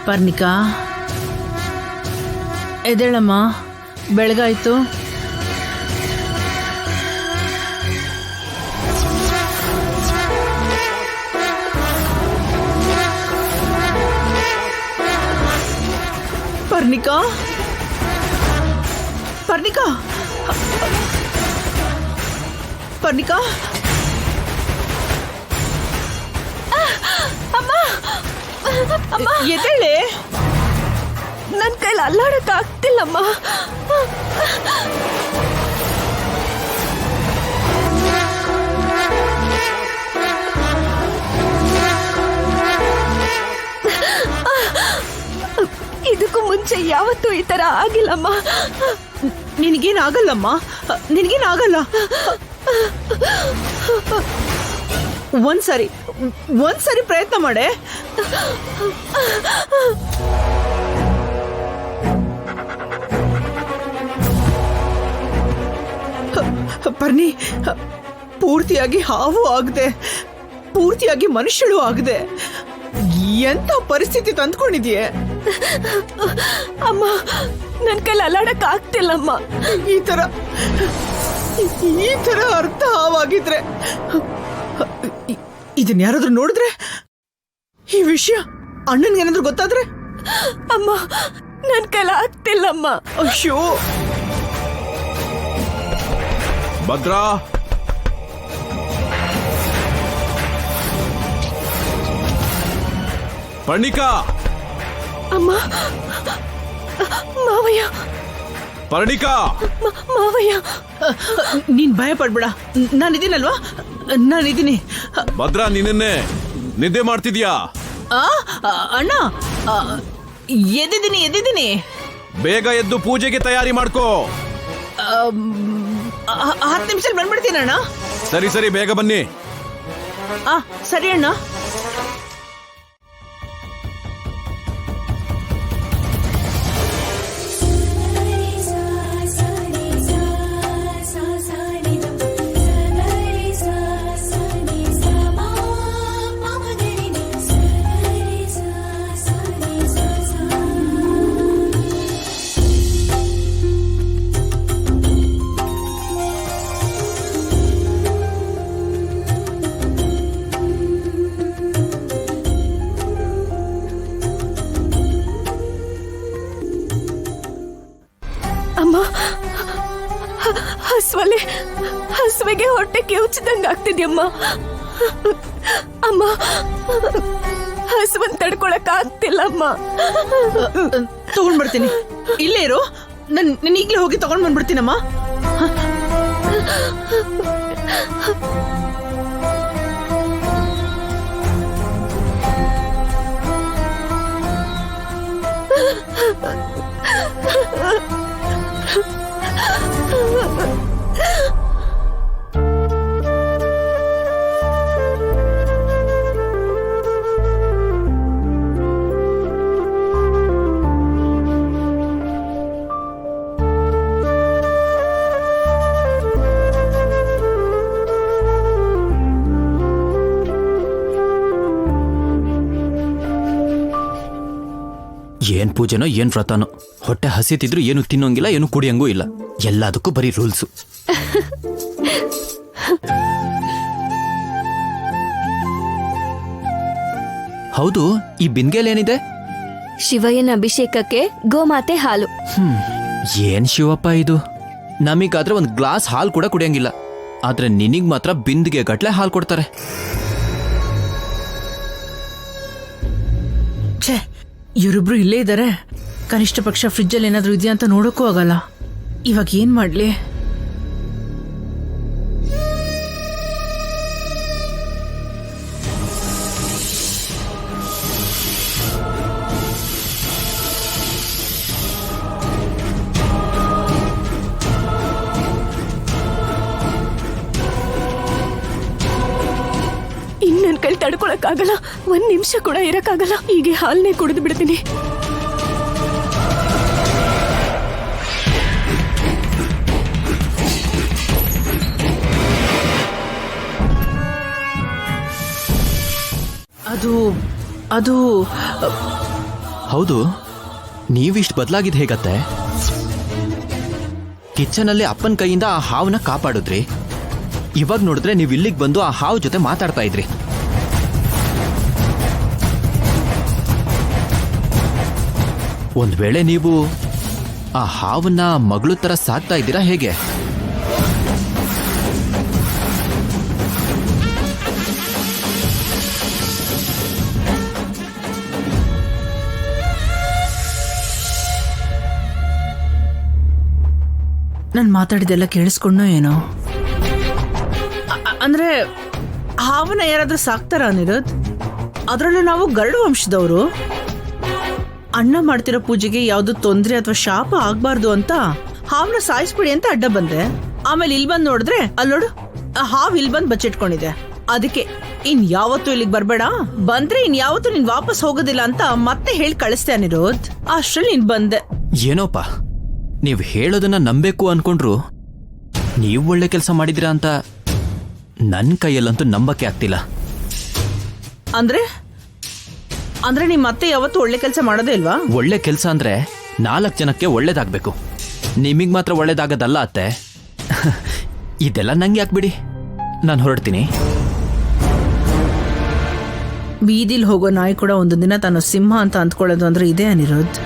ಪರ್ಣಿಕಾ, ಎದ್ದೇಳಮ್ಮ, ಬೆಳಗಾಯ್ತು. ಪರ್ಣಿಕಾ, ಪರ್ಣಿಕಾ, ಪರ್ಣಿಕಾ, ಅಮ್ಮ ಅಮ್ಮ, ಎದ್ದೇಳೆ. ನನ್ನ ಕೈಲಿ ಅಲ್ಲಾಡಕ್ ಆಗ್ತಿಲ್ಲಮ್ಮ. ಇದಕ್ಕೂ ಮುಂಚೆ ಯಾವತ್ತೂ ಈ ತರ ಆಗಿಲ್ಲಮ್ಮ. ನಿನಗೇನಾಗಲ್ಲಮ್ಮ, ನಿನಗೇನಾಗಲ್ಲ. ಒಂದ್ಸರಿ ಪ್ರಯತ್ನ ಮಾಡೆ. ಪರ್ಣಿ, ಪೂರ್ತಿಯಾಗಿ ಹಾವು ಆಗದೆ, ಪೂರ್ತಿಯಾಗಿ ಮನುಷ್ಯಳು ಆಗದೆ, ಎಂತ ಪರಿಸ್ಥಿತಿ ತಂದ್ಕೊಂಡಿದ್ಯೆ. ಅಮ್ಮ, ನನ್ನ ಕೈಲಿ ಅಲ್ಲಾಡಕ್ ಆಗ್ತಿಲ್ಲಮ್ಮ. ಈ ತರ ಅರ್ಥ ಹಾವಾಗಿದ್ರೆ, ಇದನ್ನ ಯಾರಾದ್ರೂ ನೋಡಿದ್ರೆ, ಈ ವಿಷಯ ಅಣ್ಣನ್ಗೇನಾದ್ರೂ ಗೊತ್ತಾದ್ರೆ? ಅಮ್ಮ, ನನ್ನ ಕೈಲಿ ಆಗ್ತಿಲ್ಲಮ್ಮ. ಅಯ್ಯೋ ಭದ್ರಾ, ಪರ್ಣಿಕಾ, ಅಮ್ಮ, ಮಾವಯ್ಯ, ಪರ್ಣಿಕಾ, ಮಾವಯ್ಯ. ನೀನ್ ಭಯ ಪಡ್ಬೇಡ, ನಾನಿದ್ದೀನಲ್ವಾ, ನಾನಿದ್ದೀನಿ. ಭದ್ರಾ, ನಿನ್ನೆ ನಿದ್ದೆ ಮಾಡ್ತಿದ್ಯಾ? ಅಣ್ಣ, ಎದ್ದಿದ್ದೀನಿ. ಬೇಗ ಎದ್ದು ಪೂಜೆಗೆ ತಯಾರಿ ಮಾಡ್ಕೋ. 10 ನಿಮಿಷದಲ್ಲಿ ಬಂದ್ಬಿಡ್ತೀನಿ ಅಣ್ಣ. ಸರಿ, ಬೇಗ ಬನ್ನಿ. ಸರಿ ಅಣ್ಣ. ಅಮ್ಮ, ಹಸುವಿಗೆ ಹೊಟ್ಟೆ ಕಿವುಚಿದಂಗ ಆಗ್ತಿದ್ಯಮ್ಮ. ಅಮ್ಮ, ಹಸುವನ್ ತಡ್ಕೊಳಕ್ ಆಗ್ತಿಲ್ಲಮ್ಮ. ತಗೊಂಡ್ಬರ್ತೀನಿ, ಇಲ್ಲೇ ಇರು. ನಾನು ಈಗಲೇ ಹೋಗಿ ತಗೊಂಡ್ ಬಂದ್ಬಿಡ್ತೀನಮ್ಮ. ಏನ್ ಪೂಜೆನೋ ಏನ್ ವ್ರತನೋ, ಹೊಟ್ಟೆ ಹಸಿತಿದ್ರು ಏನು ತಿನ್ನೋಂಗಿಲ್ಲ, ಏನು ಕುಡಿಯಂಗೂ ಇಲ್ಲ. ಎಲ್ಲದಕ್ಕೂ ಬರೀ ರೂಲ್ಸು. ಹೌದು, ಈ ಬಿಂದಿಗೆಲೇನಿದೆ? ಶಿವಯ್ಯನ ಅಭಿಷೇಕಕ್ಕೆ ಗೋಮಾತೆ ಹಾಲು. ಏನ್ ಶಿವಪ್ಪ ಇದು, ನಮಗಾದ್ರೆ ಒಂದ್ ಗ್ಲಾಸ್ ಹಾಲು ಕೂಡ ಕುಡಿಯಂಗಿಲ್ಲ, ಆದ್ರೆ ನಿನಗ್ ಮಾತ್ರ ಬಿಂದಿಗೆ ಗಟ್ಲೆ ಹಾಲು ಕೊಡ್ತಾರೆ. ಛೇ, ಇವರಿಬ್ರು ಇಲ್ಲೇ ಇದ್ದಾರೆ. ಕನಿಷ್ಠ ಪಕ್ಷ ಫ್ರಿಜ್ಜಲ್ಲಿ ಏನಾದ್ರೂ ಇದೆಯಾ ಅಂತ ನೋಡೋಕ್ಕೂ ಆಗಲ್ಲ. ಇವಾಗ ಏನ್ ಮಾಡ್ಲಿ? ನನ್ ಕೈ ತಡ್ಕೊಳಕ್ಕಾಗಲ್ಲ, 1 ನಿಮಿಷ ಕೂಡ ಇರಕ್ಕಾಗಲ್ಲ. ಹೀಗೆ ಹಾಲ್ನೇ ಕುಡಿದು ಬಿಡ್ತೀನಿ. ಅದು ಅದು ಹೌದು, ನೀವಿಷ್ಟು ಬದಲಾಗಿದ್ದು ಹೇಗತ್ತೆ? ಕಿಚನಲ್ಲಿ ಅಪ್ಪನ ಕೈಯಿಂದ ಆ ಹಾವನ್ನ ಕಾಪಾಡಿದ್ರಿ. ಇವಾಗ ನೋಡಿದ್ರೆ ನೀವು ಇಲ್ಲಿಗೆ ಬಂದು ಆ ಹಾವು ಜೊತೆ ಮಾತಾಡ್ತಾ ಇದ್ರಿ. ಒಂದ್ ವೇಳೆ ನೀವು ಆ ಹಾವನ್ನ ಮಗಳು ತರ ಸಾಕ್ತಾ ಇದ್ದೀರಾ ಹೇಗೆ? ನಾನು ಮಾತಾಡಿದೆಲ್ಲ ಕೇಳಿಸ್ಕೊಂಡೋ ಏನೋ? ಅಂದ್ರೆ ಹಾವನ್ನ ಯಾರಾದ್ರೂ ಸಾಕ್ತಾರ ಅನಿರುದ್? ಅದರಲ್ಲೂ ನಾವು ಗರುಡ ವಂಶದವರು. ಅಣ್ಣ ಮಾಡ್ತಿರೋ ಪೂಜೆಗೆ ಯಾವ್ದು ತೊಂದ್ರೆ ಅಥವಾ ಶಾಪ ಆಗ್ಬಾರ್ದು ಅಂತ ಹಾವನ್ನ ಸಾಯಿಸ್ಬಿಡಿ ಅಂತ ಅಡ್ಡ ಬಂದೆ. ಆಮೇಲೆ ಇಲ್ಲಿ ಬಂದ್ ನೋಡಿದ್ರೆ ಅಲ್ಲೋಡು, ಆ ಹಾವ್ ಇಲ್ಲಿ ಬಂದ್ ಬಚ್ಚಿಟ್ಕೊಂಡಿದೆ. ಅದಕ್ಕೆ ಇನ್ ಯಾವತ್ತೂ ಇಲ್ಲಿಗೆ ಬರ್ಬೇಡ, ಬಂದ್ರೆ ಇನ್ ಯಾವತ್ತೂ ನೀನ್ ವಾಪಸ್ ಹೋಗೋದಿಲ್ಲ ಅಂತ ಮತ್ತೆ ಹೇಳಿ ಕಳಿಸ್ತೆ ಅನಿರುದ್. ಅಷ್ಟ್ರಲ್ಲಿ ನೀನ್ ಬಂದೆ. ಏನೋಪ್ಪ, ನೀವು ಹೇಳೋದನ್ನ ನಂಬೇಕು ಅನ್ಕೊಂಡ್ರು ನೀವು ಒಳ್ಳೆ ಕೆಲಸ ಮಾಡಿದಿರಾ ಅಂತ ನನ್ನ ಕೈಯಲ್ಲಂತೂ ನಂಬಕ್ಕೆ ಆಗ್ತಿಲ್ಲ. ಅಂದ್ರೆ ಅಂದ್ರೆ ನಿಮ್ ಮತ್ತೆ ಯಾವತ್ತೂ ಒಳ್ಳೆ ಕೆಲಸ ಮಾಡೋದೇ ಇಲ್ವಾ? ಒಳ್ಳೆ ಕೆಲಸ ಅಂದ್ರೆ 4 ಜನಕ್ಕೆ ಒಳ್ಳೇದಾಗ್ಬೇಕು. ನಿಮಗ್ ಮಾತ್ರ ಒಳ್ಳೇದಾಗದಲ್ಲ ಅತ್ತೆ. ಇದೆಲ್ಲ ನಂಗೆ ಯಾಕ್ಬಿಡಿ, ನಾನು ಹೊರಡ್ತೀನಿ. ಬೀದಿಲ್ ಹೋಗೋ ನಾಯಿ ಕೂಡ ಒಂದು ದಿನ ತಾನು ಸಿಂಹ ಅಂತ ಅಂದ್ಕೊಳ್ಳೋದು ಅಂದ್ರೆ ಇದೇ ಅನಿರುದ್.